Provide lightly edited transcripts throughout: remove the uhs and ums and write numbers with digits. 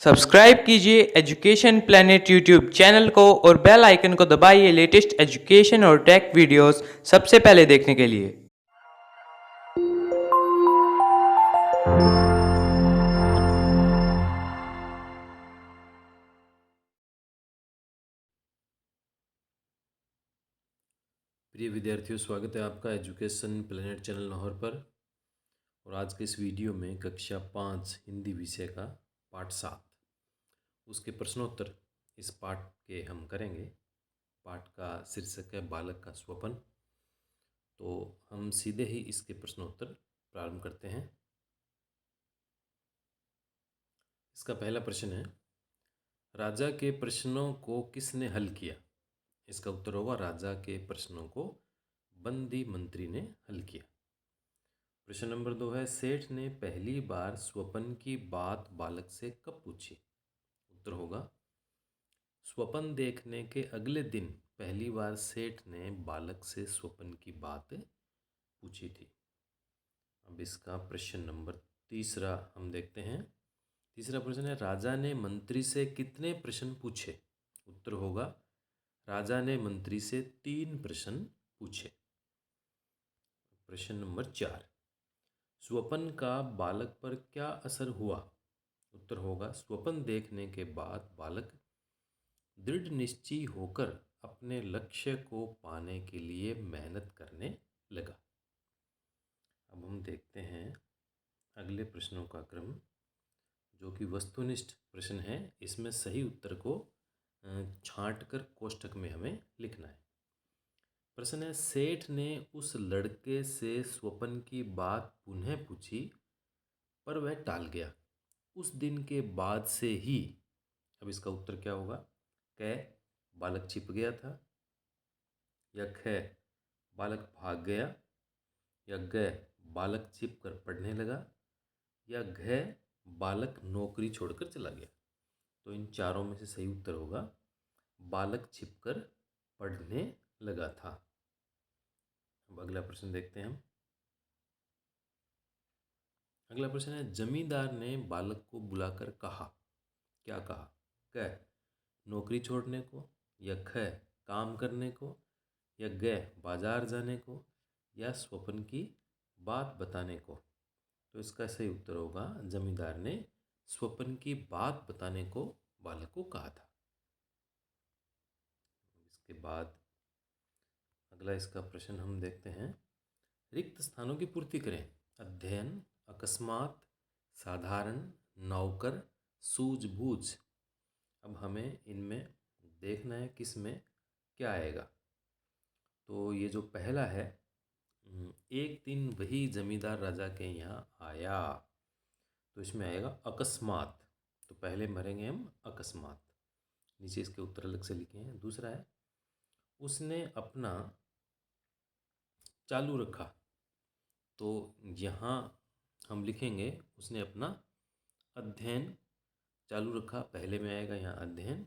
Subscribe कीजिए education planet YouTube channel को और बेल आइकन को दबाइए लेटेस्ट एजुकेशन और टेक वीडियोस सबसे पहले देखने के लिए। प्रिय विद्यार्थियों, स्वागत है आपका एजुकेशन प्लेनेट चैनल लाहौर पर। और आज के इस वीडियो में कक्षा 5 हिंदी विषय का पाठ 7 उसके प्रश्नोत्तर इस पाठ के हम करेंगे। पाठ का शीर्षक है बालक का स्वप्न। तो हम सीधे ही इसके प्रश्नोत्तर प्रारंभ करते हैं। इसका पहला प्रश्न है, राजा के प्रश्नों को किसने हल किया? इसका उत्तर होगा, राजा के प्रश्नों को बंदी मंत्री ने हल किया। प्रश्न नंबर 2 है, सेठ ने पहली बार स्वपन की बात बालक से कब पूछी? उत्तर होगा, स्वपन देखने के अगले दिन पहली बार सेठ ने बालक से स्वपन की बात पूछी थी। अब इसका प्रश्न नंबर तीसरा हम देखते हैं। तीसरा प्रश्न है, राजा ने मंत्री से कितने प्रश्न पूछे? उत्तर होगा, राजा ने मंत्री से 3 प्रश्न पूछे। प्रश्न नंबर 4, स्वपन का बालक पर क्या असर हुआ? उत्तर होगा, स्वपन देखने के बाद बालक दृढ़ निश्चयी होकर अपने लक्ष्य को पाने के लिए मेहनत करने लगा। अब हम देखते हैं अगले प्रश्नों का क्रम, जो कि वस्तुनिष्ठ प्रश्न है। इसमें सही उत्तर को छांटकर कोष्ठक में हमें लिखना है। प्रश्न है, सेठ ने उस लड़के से स्वपन की बात पुनः पूछी पर वह टाल गया। उस दिन के बाद से ही। अब इसका उत्तर क्या होगा? क, बालक छिप गया था, या ख, बालक भाग गया, या ग, बालक छिप कर पढ़ने लगा, या घ, बालक नौकरी छोड़कर चला गया। तो इन चारों में से सही उत्तर होगा, बालक छिपकर पढ़ने लगा था। अब अगला प्रश्न देखते हैं हम। अगला प्रश्न है, जमींदार ने बालक को बुलाकर कहा। क्या कहा? क, नौकरी छोड़ने को, या ख, काम करने को, या ग, बाजार जाने को, या स्वपन की बात बताने को। तो इसका सही उत्तर होगा, जमींदार ने स्वपन की बात बताने को बालक को कहा था। इसके बाद अगला इसका प्रश्न हम देखते हैं। रिक्त स्थानों की पूर्ति करें। अध्ययन, अकस्मात, साधारण, नौकर, सूझबूझ। अब हमें इनमें देखना है किस में क्या आएगा। तो ये जो पहला है, एक दिन वही जमींदार राजा के यहाँ आया, तो इसमें आएगा अकस्मात। तो पहले मरेंगे हम अकस्मात। नीचे इसके उत्तर अलग से लिखे हैं। दूसरा है, उसने अपना चालू रखा। तो यहाँ हम लिखेंगे उसने अपना अध्ययन चालू रखा, पहले में आएगा यहाँ अध्ययन।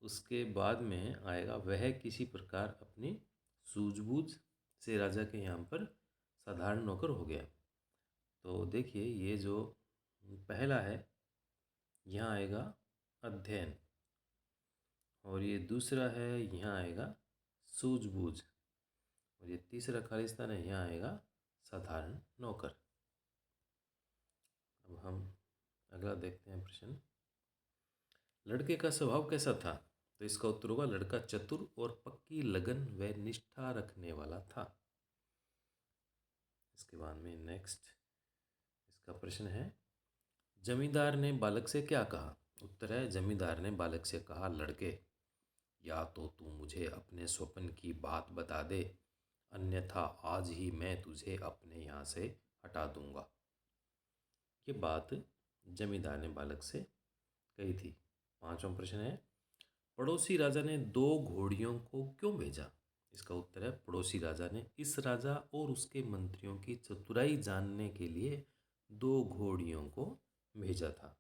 उसके बाद में आएगा वह किसी प्रकार अपनी सूझबूझ से राजा के यहाँ पर साधारण नौकर हो गया। तो देखिए, ये जो पहला है यहाँ आएगा अध्ययन, और ये दूसरा है यहाँ आएगा सूझबूझ, और ये तीसरा खालिस्तान है यहाँ आएगा साधारण नौकर। अब हम अगला देखते हैं प्रश्न। लड़के का स्वभाव कैसा था? तो इसका उत्तर होगा, लड़का चतुर और पक्की लगन व निष्ठा रखने वाला था। इसके बाद में नेक्स्ट इसका प्रश्न है, जमींदार ने बालक से क्या कहा? उत्तर है, जमींदार ने बालक से कहा, लड़के, या तो तू मुझे अपने स्वप्न की बात बता दे, अन्यथा आज ही मैं तुझे अपने यहाँ से हटा दूंगा। ये बात जमींदार ने बालक से कही थी। 5वां प्रश्न है, पड़ोसी राजा ने 2 घोड़ियों को क्यों भेजा? इसका उत्तर है, पड़ोसी राजा ने इस राजा और उसके मंत्रियों की चतुराई जानने के लिए 2 घोड़ियों को भेजा था।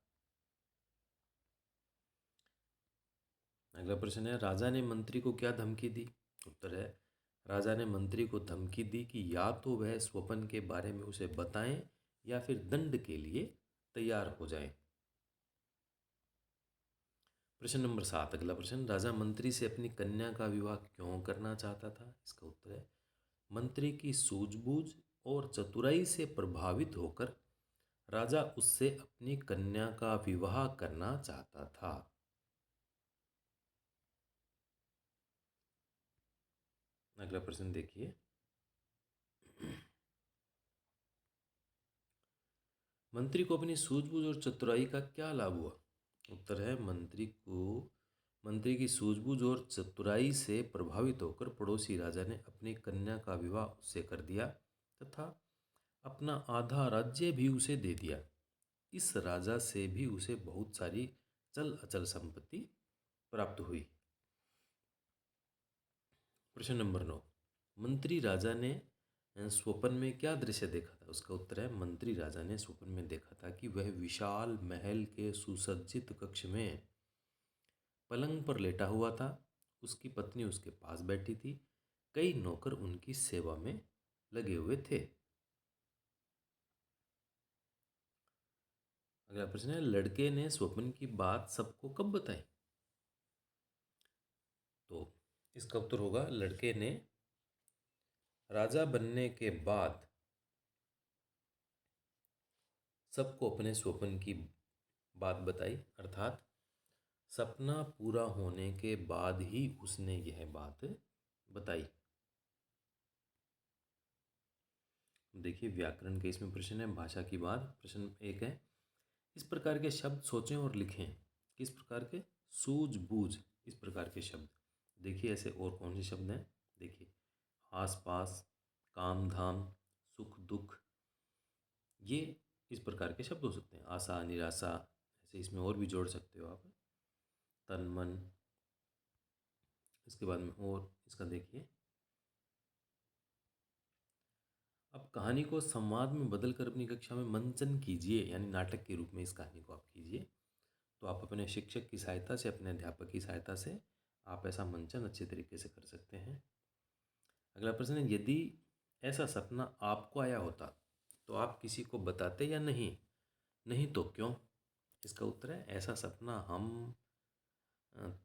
अगला प्रश्न है, राजा ने मंत्री को क्या धमकी दी? उत्तर है, राजा ने मंत्री को धमकी दी कि या तो वह स्वपन के बारे में उसे बताएं या फिर दंड के लिए तैयार हो जाएं। प्रश्न नंबर 7, अगला प्रश्न, राजा मंत्री से अपनी कन्या का विवाह क्यों करना चाहता था? इसका उत्तर है मंत्री की सूझबूझ और चतुराई से प्रभावित होकर राजा उससे अपनी कन्या का विवाह करना चाहता था। अगला प्रश्न देखिए, मंत्री को अपनी सूझबूझ और चतुराई का क्या लाभ हुआ? उत्तर है मंत्री की सूझबूझ और चतुराई से प्रभावित होकर पड़ोसी राजा ने अपनी कन्या का विवाह उससे कर दिया तथा अपना आधा राज्य भी उसे दे दिया। इस राजा से भी उसे बहुत सारी चल अचल संपत्ति प्राप्त हुई। प्रश्न नंबर 9, मंत्री राजा ने स्वप्न में क्या दृश्य देखा था? उसका उत्तर है मंत्री राजा ने स्वप्न में देखा था कि वह विशाल महल के सुसज्जित कक्ष में पलंग पर लेटा हुआ था। उसकी पत्नी उसके पास बैठी थी। कई नौकर उनकी सेवा में लगे हुए थे। अगला प्रश्न है, लड़के ने स्वप्न की बात सबको कब बताई? तो इसका उत्तर होगा लड़के ने राजा बनने के बाद सबको अपने स्वप्न की बात बताई, अर्थात सपना पूरा होने के बाद ही उसने यह बात बताई। देखिए, व्याकरण के इसमें प्रश्न है, भाषा की बात। प्रश्न 1 है, इस प्रकार के शब्द सोचें और लिखें। किस प्रकार के? सूझबूझ, इस प्रकार के शब्द। देखिए ऐसे और कौन से शब्द हैं? देखिए, आस पास, काम धाम, सुख दुख, ये इस प्रकार के शब्द हो सकते हैं। आशा, निराशा, ऐसे इसमें और भी जोड़ सकते हो आप। तन मन, इसके बाद में और इसका देखिए, अब कहानी को संवाद में बदलकर अपनी कक्षा में मंचन कीजिए, यानी नाटक के रूप में इस कहानी को आप कीजिए। तो आप अपने शिक्षक की सहायता से, अपने अध्यापक की सहायता से आप ऐसा मंचन अच्छे तरीके से कर सकते हैं। अगला प्रश्न है, यदि ऐसा सपना आपको आया होता तो आप किसी को बताते या नहीं? नहीं तो क्यों? इसका उत्तर है ऐसा सपना हम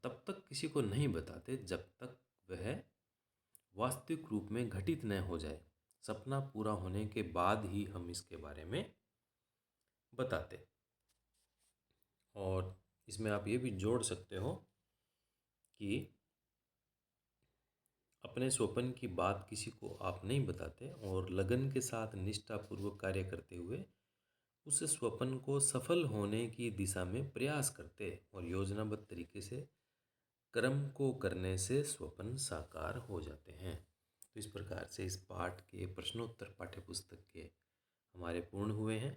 तब तक किसी को नहीं बताते जब तक वह वास्तविक रूप में घटित न हो जाए। सपना पूरा होने के बाद ही हम इसके बारे में बताते। और इसमें आप ये भी जोड़ सकते हो कि अपने स्वप्न की बात किसी को आप नहीं बताते और लगन के साथ निष्ठापूर्वक कार्य करते हुए उस स्वप्न को सफल होने की दिशा में प्रयास करते और योजनाबद्ध तरीके से कर्म को करने से स्वप्न साकार हो जाते हैं। तो इस प्रकार से इस पाठ के प्रश्नोत्तर पाठ्य पुस्तक के हमारे पूर्ण हुए हैं।